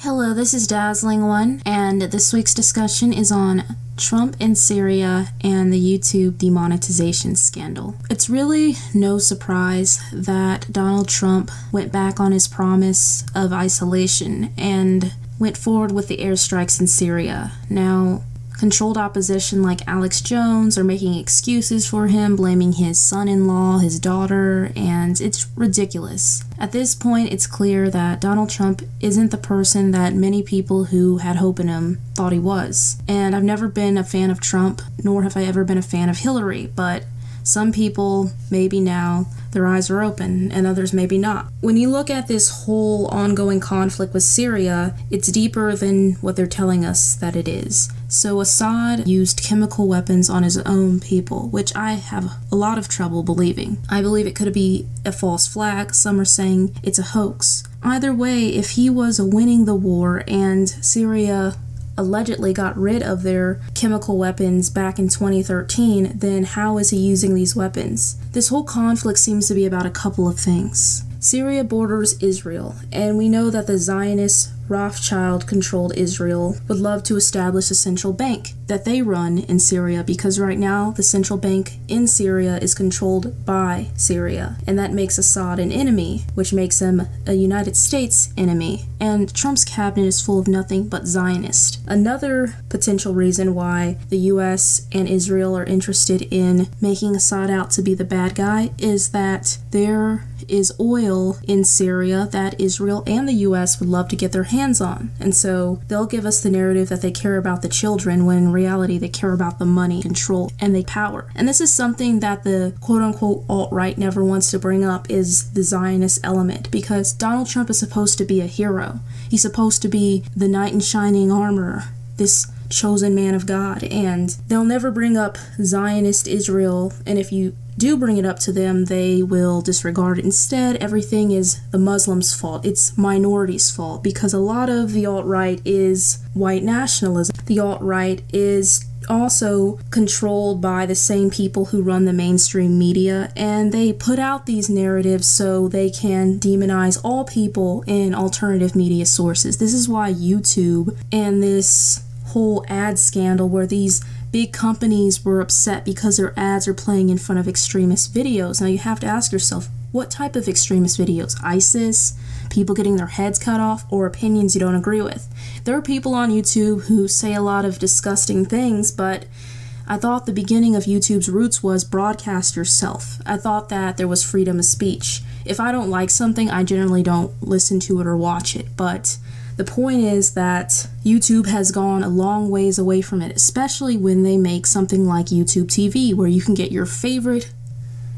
Hello, this is Dazzling One, and this week's discussion is on Trump and Syria and the YouTube demonetization scandal. It's really no surprise that Donald Trump went back on his promise of isolation and went forward with the airstrikes in Syria. Now, controlled opposition like Alex Jones are making excuses for him, blaming his son-in-law, his daughter, and it's ridiculous. At this point, it's clear that Donald Trump isn't the person that many people who had hope in him thought he was. And I've never been a fan of Trump, nor have I ever been a fan of Hillary, but some people, maybe now, their eyes are open, and others maybe not. When you look at this whole ongoing conflict with Syria, it's deeper than what they're telling us that it is. So Assad used chemical weapons on his own people, which I have a lot of trouble believing. I believe it could be a false flag. Some are saying it's a hoax. Either way, if he was winning the war and Syria allegedly got rid of their chemical weapons back in 2013, then how is he using these weapons? This whole conflict seems to be about a couple of things. Syria borders Israel, and we know that the Zionist Rothschild-controlled Israel would love to establish a central bank that they run in Syria, because right now the central bank in Syria is controlled by Syria, and that makes Assad an enemy, which makes him a United States enemy. And Trump's cabinet is full of nothing but Zionists. Another potential reason why the US and Israel are interested in making Assad out to be the bad guy is that there is oil in Syria that Israel and the US would love to get their hands on. And so they'll give us the narrative that they care about the children, when in reality they care about the money, control, and the power. And this is something that the quote-unquote alt-right never wants to bring up, is the Zionist element, because Donald Trump is supposed to be a hero. He's supposed to be the knight in shining armor, this chosen man of God, and they'll never bring up Zionist Israel, and if you do bring it up to them, they will disregard it. Instead, everything is the Muslims' fault. It's minorities' fault, because a lot of the alt-right is white nationalism. The alt-right is also controlled by the same people who run the mainstream media, and they put out these narratives so they can demonize all people in alternative media sources. This is why YouTube and this whole ad scandal, where these big companies were upset because their ads are playing in front of extremist videos. Now you have to ask yourself, what type of extremist videos? ISIS? People getting their heads cut off? Or opinions you don't agree with? There are people on YouTube who say a lot of disgusting things, but I thought the beginning of YouTube's roots was broadcast yourself. I thought that there was freedom of speech. If I don't like something, I generally don't listen to it or watch it, but the point is that YouTube has gone a long ways away from it, especially when they make something like YouTube TV, where you can get your favorite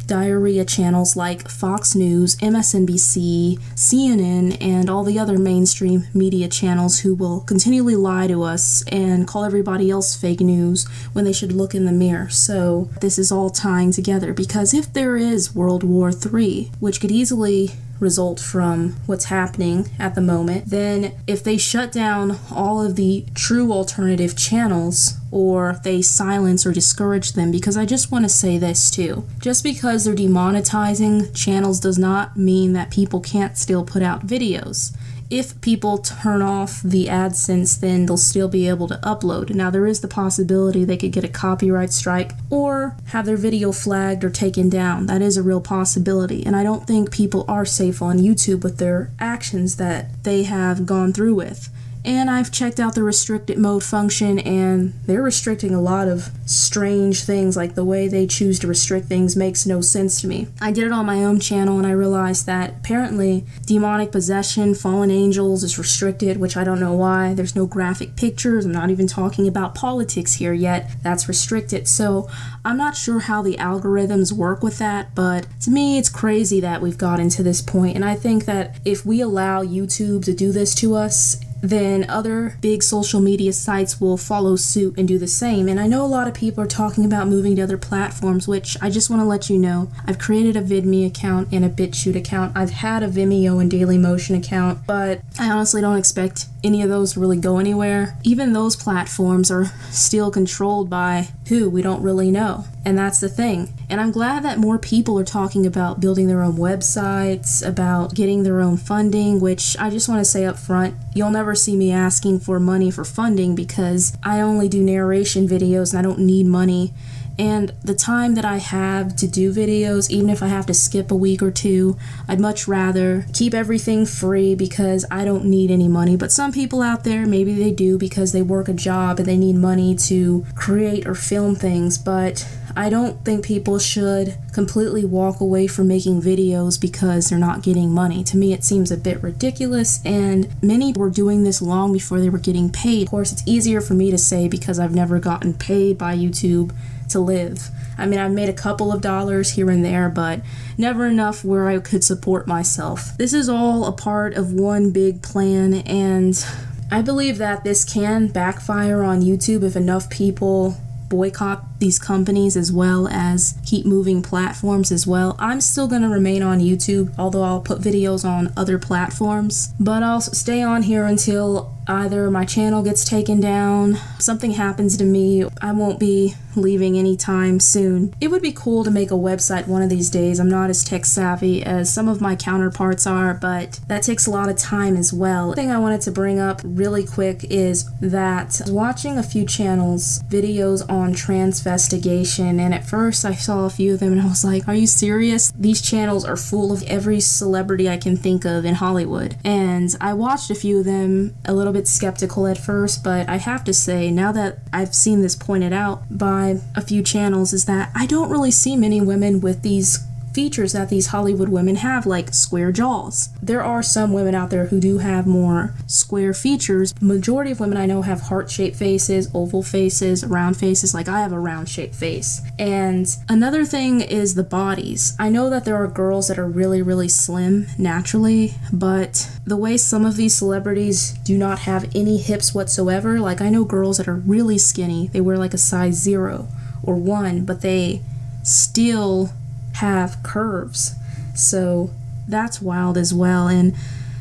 diarrhea channels like Fox News, MSNBC, CNN, and all the other mainstream media channels who will continually lie to us and call everybody else fake news when they should look in the mirror. So this is all tying together, because if there is World War III, which could easily result from what's happening at the moment, then if they shut down all of the true alternative channels, or they silence or discourage them, because I just want to say this too, just because they're demonetizing channels does not mean that people can't still put out videos. If people turn off the AdSense, then they'll still be able to upload. Now, there is the possibility they could get a copyright strike or have their video flagged or taken down. That is a real possibility, and I don't think people are safe on YouTube with their actions that they have gone through with. And I've checked out the restricted mode function, and they're restricting a lot of strange things. Like, the way they choose to restrict things makes no sense to me. I did it on my own channel, and I realized that apparently demonic possession, fallen angels is restricted, which I don't know why. There's no graphic pictures. I'm not even talking about politics here yet. That's restricted. So I'm not sure how the algorithms work with that, but to me it's crazy that we've gotten to this point. And I think that if we allow YouTube to do this to us, then other big social media sites will follow suit and do the same. And I know a lot of people are talking about moving to other platforms, which I just want to let you know. I've created a VidMe account and a BitChute account. I've had a Vimeo and Dailymotion account, but I honestly don't expect any of those to really go anywhere. Even those platforms are still controlled by who we don't really know. And that's the thing. And I'm glad that more people are talking about building their own websites, about getting their own funding, which I just want to say up front, you'll never see me asking for money for funding because I only do narration videos and I don't need money. And the time that I have to do videos, even if I have to skip a week or two, I'd much rather keep everything free because I don't need any money. But some people out there, maybe they do because they work a job and they need money to create or film things. But I don't think people should completely walk away from making videos because they're not getting money. To me, it seems a bit ridiculous, and many were doing this long before they were getting paid. Of course, it's easier for me to say because I've never gotten paid by YouTube to live. I mean, I've made a couple of dollars here and there, but never enough where I could support myself. This is all a part of one big plan, and I believe that this can backfire on YouTube if enough people boycott these companies as well as keep moving platforms as well. I'm still going to remain on YouTube, although I'll put videos on other platforms, but I'll stay on here until either my channel gets taken down, something happens to me. I won't be leaving anytime soon. It would be cool to make a website one of these days. I'm not as tech savvy as some of my counterparts are, but that takes a lot of time as well. The thing I wanted to bring up really quick is that I was watching a few channels, videos on transvestigation, and at first I saw a few of them and I was like, are you serious? These channels are full of every celebrity I can think of in Hollywood. And I watched a few of them, a little bit skeptical at first, but I have to say, now that I've seen this pointed out by a few channels, is that I don't really see many women with these features that these Hollywood women have, like square jaws. There are some women out there who do have more square features. Majority of women I know have heart-shaped faces, oval faces, round faces. Like I have a round-shaped face. And another thing is the bodies. I know that there are girls that are really, really slim naturally, but the way some of these celebrities do not have any hips whatsoever, like I know girls that are really skinny, they wear like a size 0 or 1, but they still have curves. So that's wild as well. And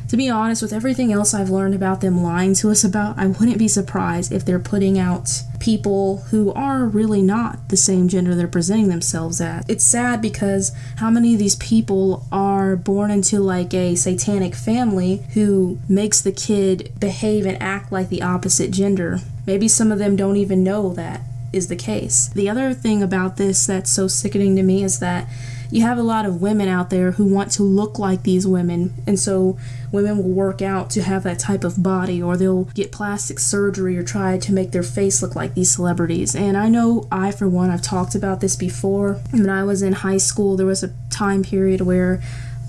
to be honest, with everything else I've learned about them lying to us about, I wouldn't be surprised if they're putting out people who are really not the same gender they're presenting themselves as. It's sad because how many of these people are born into like a satanic family who makes the kid behave and act like the opposite gender. Maybe some of them don't even know that is the case. The other thing about this that's so sickening to me is that you have a lot of women out there who want to look like these women, and so women will work out to have that type of body, or they'll get plastic surgery or try to make their face look like these celebrities. And I know I, for one, I've talked about this before. When I was in high school, there was a time period where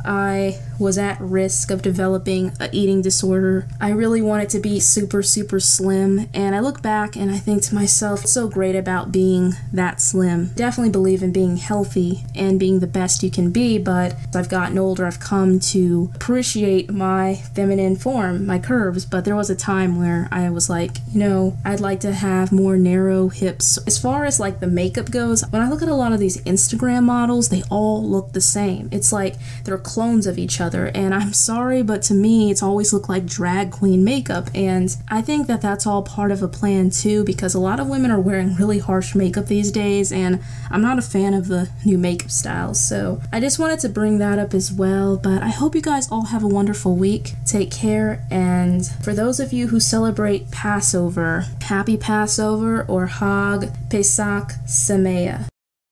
I was at risk of developing an eating disorder. I really wanted to be super, super slim, and I look back and I think to myself, what's so great about being that slim? Definitely believe in being healthy and being the best you can be, but as I've gotten older, I've come to appreciate my feminine form, my curves, but there was a time where I was like, you know, I'd like to have more narrow hips. As far as like the makeup goes, when I look at a lot of these Instagram models, they all look the same. It's like they're clones of each other, and I'm sorry, but to me it's always looked like drag queen makeup, and I think that that's all part of a plan too, because a lot of women are wearing really harsh makeup these days, and I'm not a fan of the new makeup styles. So I just wanted to bring that up as well. But I hope you guys all have a wonderful week. Take care, and for those of you who celebrate Passover, happy Passover, or Hag Pesach Sameach.